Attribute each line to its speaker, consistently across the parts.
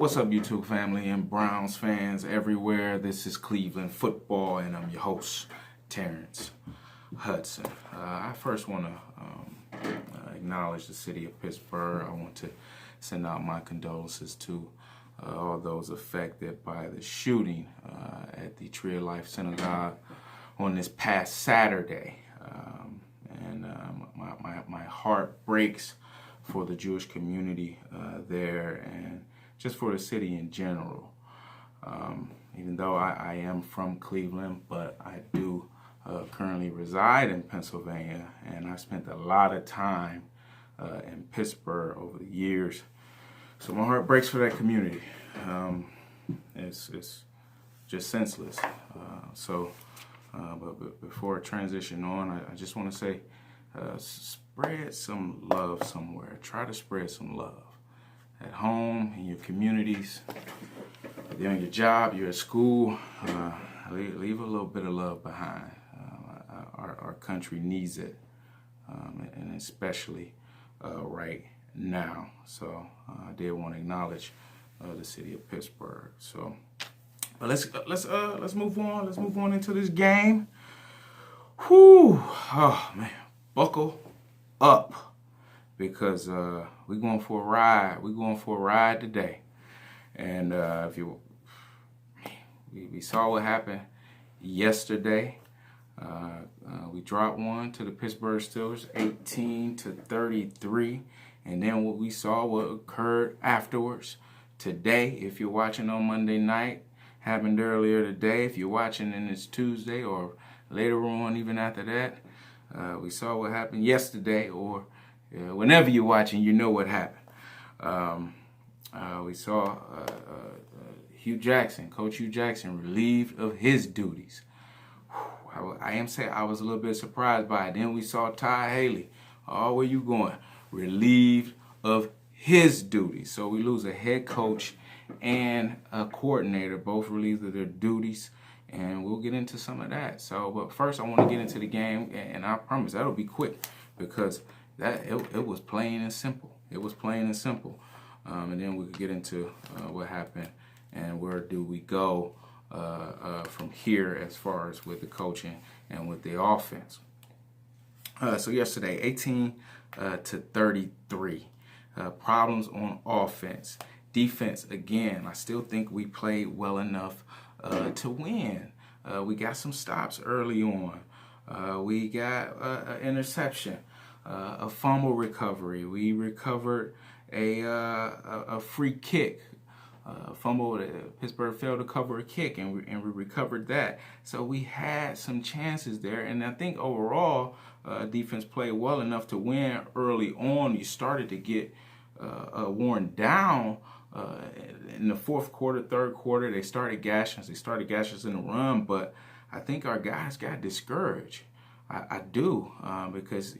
Speaker 1: What's up, YouTube family and Browns fans everywhere? This is Cleveland Football, and I'm your host, Terrence Hudson. I first want to acknowledge the city of Pittsburgh. I want to send out my condolences to all those affected by the shooting at the Tree of Life Synagogue on this past Saturday. My heart breaks for the Jewish community there, and just for the city in general. Even though I am from Cleveland, but I do currently reside in Pennsylvania, and I spent a lot of time in Pittsburgh over the years. So my heart breaks for that community. It's just senseless. But before I transition on, I just want to say, spread some love somewhere. Try to spread some love. At home, in your communities, you're on your job, you're at school, leave a little bit of love behind. Our country needs it, and especially right now. So I did want to acknowledge the city of Pittsburgh. So, but let's move on. Let's move on into this game. Whew! Oh man, buckle up. Because we're going for a ride. We're going for a ride today. And we saw what happened yesterday. We dropped one to the Pittsburgh Steelers, 18-33. And then what we saw, what occurred afterwards today, if you're watching on Monday night, happened earlier today. If you're watching and it's Tuesday or later on, even after that, we saw what happened yesterday, or whenever you're watching, you know what happened. We saw Coach Hue Jackson, relieved of his duties. I was a little bit surprised by it. Then we saw Haley. Oh, where you going? Relieved of his duties. So we lose a head coach and a coordinator, both relieved of their duties. And we'll get into some of that. But first, I want to get into the game, and I promise that'll be quick, because it was plain and simple. It was plain and simple. And then we could get into what happened and where do we go from here as far as with the coaching and with the offense. So yesterday, 18-33. Problems on offense. Defense, again, I still think we played well enough to win. We got some stops early on. We got an interception. A fumble recovery. We recovered a free kick. Fumble. Pittsburgh failed to cover a kick, and we recovered that. So we had some chances there, and I think overall, defense played well enough to win early on. You started to get worn down in the fourth quarter, third quarter. They started gashing us. They started gashing us in the run, but I think our guys got discouraged. I do, because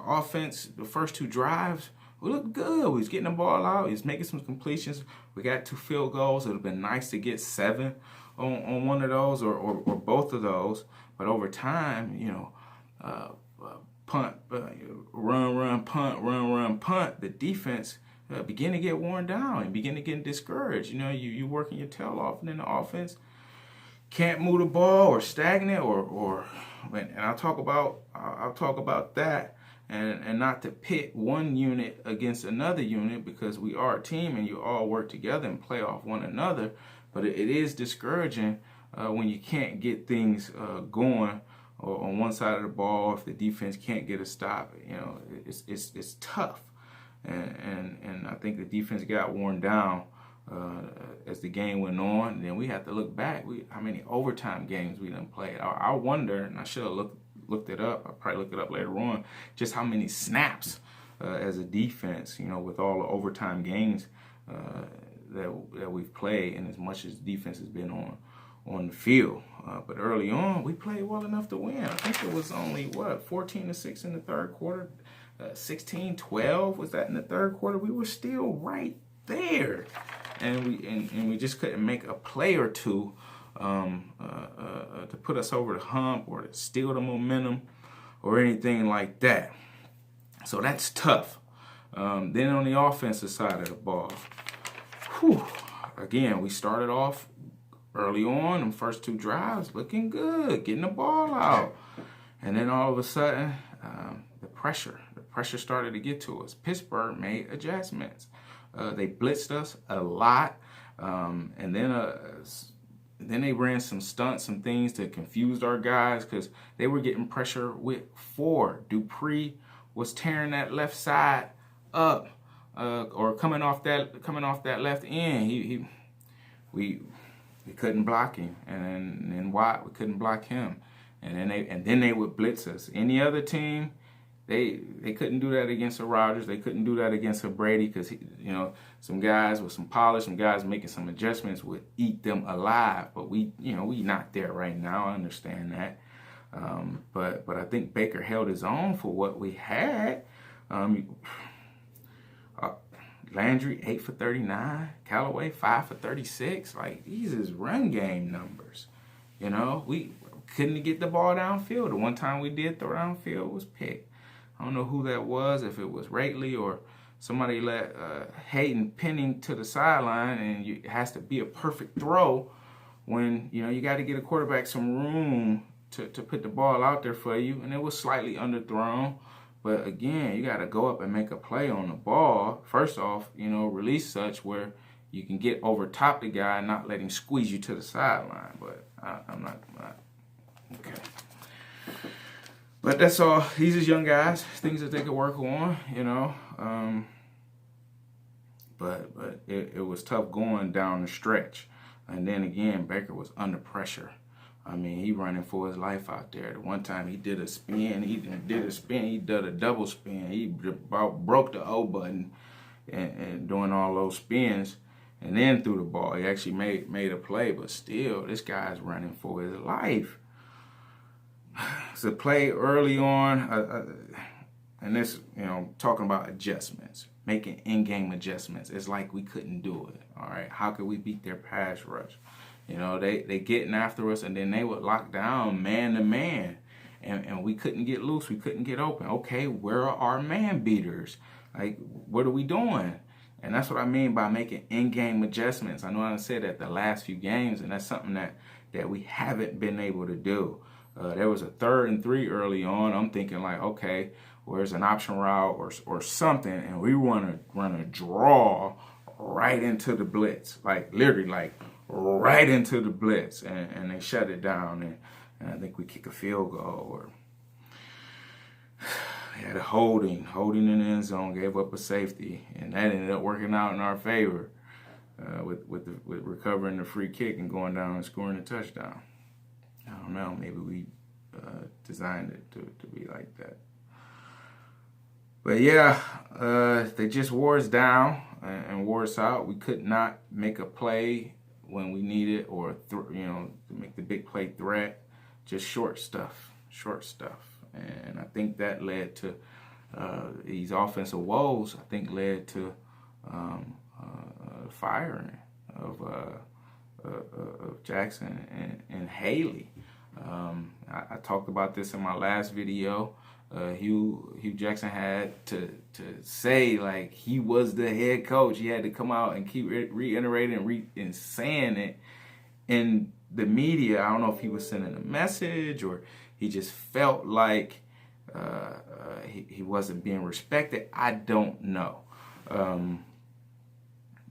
Speaker 1: offense, the first two drives, we looked good. We was getting the ball out. We was making some completions. We got 2 field goals. It would have been nice to get 7 on one of those or both of those. But over time, punt, run, punt. The defense began to get worn down and begin to get discouraged. You working your tail off, and then the offense can't move the ball or stagnant and I'll talk about that, and not to pit one unit against another unit, because we are a team and you all work together and play off one another. But it is discouraging when you can't get things going on one side of the ball. If the defense can't get a stop, it's tough, and I think the defense got worn down as the game went on. And then we have to look back. How many overtime games we done played? I wonder, and I should have looked it up. I'll probably look it up later on, just how many snaps as a defense, with all the overtime games that we've played, and as much as defense has been on the field. But early on, we played well enough to win. I think it was only 14-6 in the third quarter, 16-12 was that in the third quarter. We were still right there, and we just couldn't make a play or two to put us over the hump or to steal the momentum or anything like that. So that's tough. Then on the offensive side of the ball, whew, again, we started off early on, them first 2 drives, looking good, getting the ball out. And then all of a sudden, the pressure started to get to us. Pittsburgh made adjustments. They blitzed us a lot. And then they ran some stunts, some things that confused our guys because they were getting pressure with 4. Dupree was tearing that left side up, or coming off that left end. We couldn't block him, and then Watt, we couldn't block him, and then they would blitz us. Any other team, they couldn't do that against a Rodgers. They couldn't do that against a Brady because some guys with some polish, some guys making some adjustments would eat them alive. But we not there right now. I understand that, but I think Baker held his own for what we had. Landry 8 for 39, Callaway 5 for 36. Like, these is run game numbers. We couldn't get the ball downfield. The one time we did throw downfield was picked. I don't know who that was, if it was Rately or somebody let Hayden pinning to the sideline, and it has to be a perfect throw when you got to get a quarterback some room to put the ball out there for you, and it was slightly underthrown. But again, you got to go up and make a play on the ball. First off, release such where you can get over top the guy and not let him squeeze you to the sideline. But I'm not okay. But that's all. These are young guys, things that they could work on, But it was tough going down the stretch. And then again, Baker was under pressure. I mean, he running for his life out there. The one time he did a spin, he did a double spin. He broke the O button and doing all those spins and then threw the ball. He actually made a play, but still, this guy's running for his life. It's a play early on, and this, talking about adjustments, making in-game adjustments. It's like we couldn't do it, all right? How could we beat their pass rush? They getting after us, and then they would lock down man to man, and we couldn't get loose. We couldn't get open. Okay, where are our man beaters? Like, what are we doing? And that's what I mean by making in-game adjustments. I know I said that the last few games, and that's something that we haven't been able to do. There was a 3rd and 3 early on. I'm thinking like, okay, where's an option route or something, and we want to run a draw right into the blitz, like literally like right into the blitz, and they shut it down, and I think we kick a field goal, or had a holding in the end zone, gave up a safety, and that ended up working out in our favor with recovering the free kick and going down and scoring a touchdown. I don't know, maybe we designed it to be like that. But yeah, they just wore us down and wore us out. We could not make a play when we needed, or to make the big play threat. Just short stuff, and I think that led to these offensive woes. I think led to firing of Jackson and Haley. I talked about this in my last video. Hue Jackson had to say, like, he was the head coach. He had to come out and keep reiterating and saying it in the media. I don't know if he was sending a message or he just felt like he wasn't being respected. I don't know.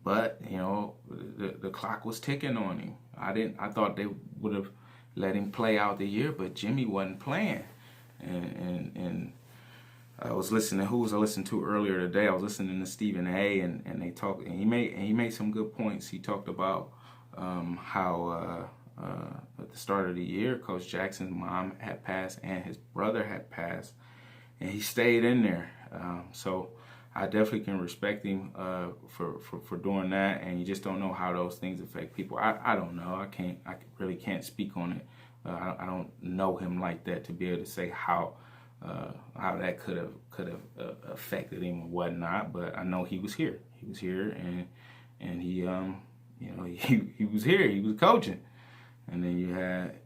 Speaker 1: But the clock was ticking on him. I thought they would have let him play out the year, but Jimmy wasn't playing. And I was listening. Who was I listening to earlier today? I was listening to Stephen A. and they talked. And he made some good points. He talked about how at the start of the year, Coach Jackson's mom had passed and his brother had passed, and he stayed in there. So I definitely can respect him for doing that. And you just don't know how those things affect people. I don't know. I really can't speak on it. I don't know him like that to be able to say how that could have affected him or whatnot. But I know he was here. He was here, and he he was here. He was coaching, and then you had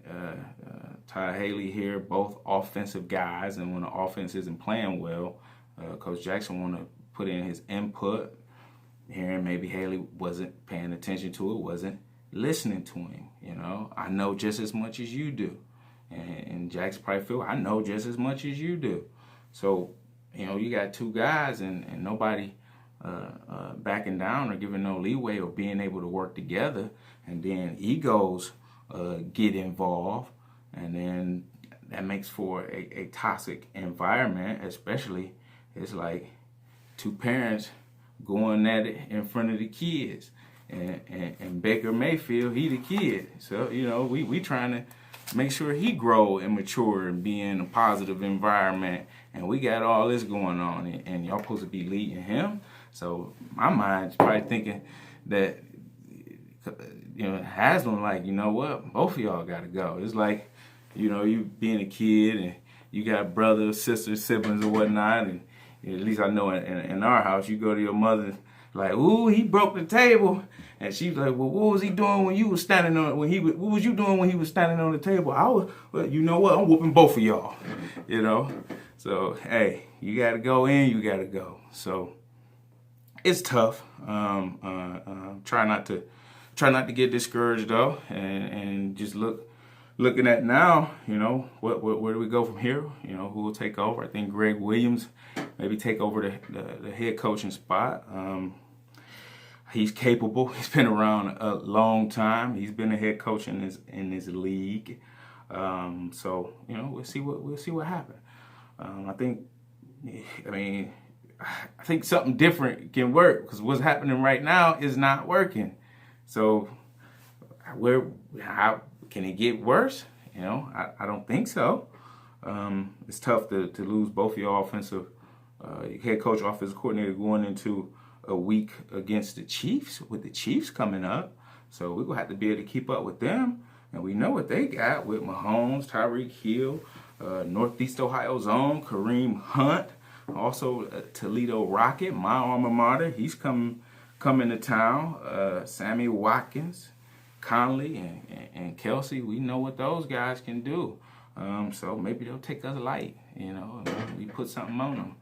Speaker 1: Ty Haley here, both offensive guys. And when the offense isn't playing well, Coach Jackson want to put in his input. hearing maybe Haley wasn't paying attention to it, wasn't listening to him. You know, I know just as much as you do. And Jack's probably feel, I know just as much as you do. So, you know, you got two guys and nobody backing down or giving no leeway or being able to work together. And then egos get involved. And then that makes for a toxic environment, especially it's like two parents going at it in front of the kids. And Baker Mayfield, he the kid. So, you know, we trying to make sure he grow and mature and be in a positive environment. And we got all this going on, and y'all supposed to be leading him. So my mind's probably thinking that, you know, Haslem, like, you know what, both of y'all got to go. It's like, you know, you being a kid and you got brothers, sisters, siblings, or whatnot. And at least I know in our house, you go to your mother, like, ooh, he broke the table. And she's like, well, what was he doing when you was standing on, what was you doing when he was standing on the table? I was, well, you know what, I'm whooping both of y'all, you know? So, hey, you got to go in, you got to go. So, it's tough. Try not to get discouraged, though, and just looking at now, you know, where do we go from here? You know, who will take over? I think Greg Williams maybe take over the head coaching spot. He's capable. He's been around a long time. He's been a head coach in this league. So, you know, we'll see what happens. I think something different can work, because what's happening right now is not working. So, how can it get worse? You know, I don't think so. It's tough to lose both of your offensive head coach, offensive coordinator going into a week against the Chiefs, with the Chiefs coming up. So we're going to have to be able to keep up with them. And we know what they got with Mahomes, Tyreek Hill, Northeast Ohio's own Kareem Hunt, also Toledo Rocket, my alma mater. He's coming to town. Sammy Watkins, Conley, and Kelsey. We know what those guys can do. So maybe they'll take us light, you know. We put something on them.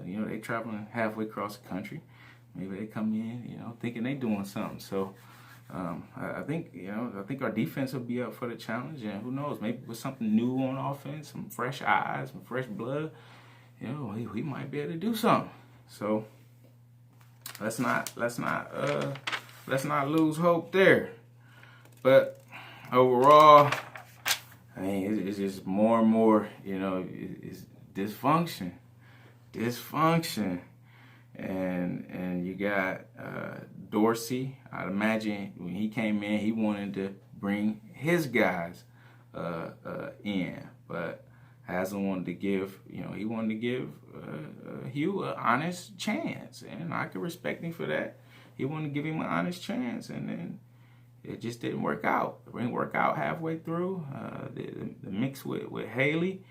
Speaker 1: You know, they traveling halfway across the country. Maybe they come in, you know, thinking they doing something. So I think our defense will be up for the challenge. And who knows, maybe with something new on offense, some fresh eyes, some fresh blood, you know, we might be able to do something. So let's not lose hope there. But overall, I mean, it's just more and more, you know, it's dysfunction. And you got Dorsey. I'd imagine when he came in, he wanted to bring his guys in, but Haslem wanted to give Hue an honest chance, and I could respect him for that. He wanted to give him an honest chance, and then it just didn't work out. It didn't work out halfway through. The mix with Haley,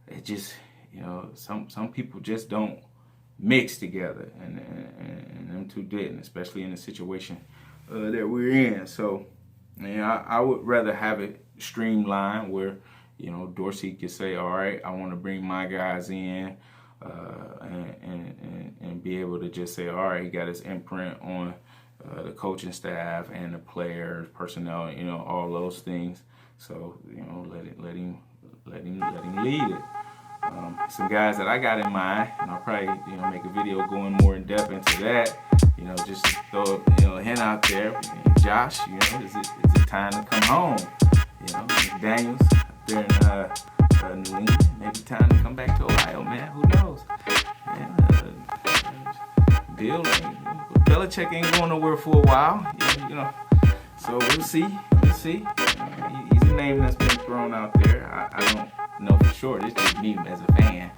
Speaker 1: it just, you know, some people just don't mix together, and them two didn't, especially in the situation that we're in. So, you know, I would rather have it streamlined where, you know, Dorsey could say, all right, I want to bring my guys in, and be able to just say, all right, he got his imprint on the coaching staff and the players, personnel, you know, all those things. So, you know, let him lead it. Some guys that I got in mind, and I'll probably, you know, make a video going more in depth into that. You know, just to throw, you know, a hint out there. Josh, you know, is it time to come home? You know, Daniels up there in New England, maybe time to come back to Ohio, man. Who knows? Bill, Belichick ain't going nowhere for a while. You know, so we'll see. He's a name that's been thrown out there. I don't know for sure. This is just me as a fan.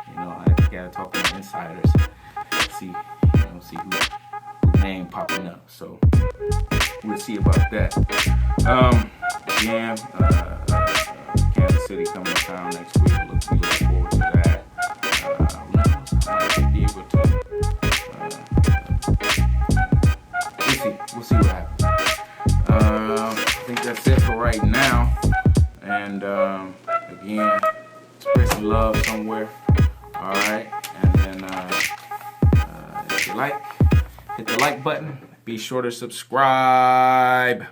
Speaker 1: You know, I gotta talk to the insiders, see whose name popping up. So we'll see about that. Kansas City coming to town next week. We look forward to that. I might be able to. We'll see what happens. I think that's it for right now. And again, spread some love somewhere. All right. And then if you like, hit the like button. Be sure to subscribe.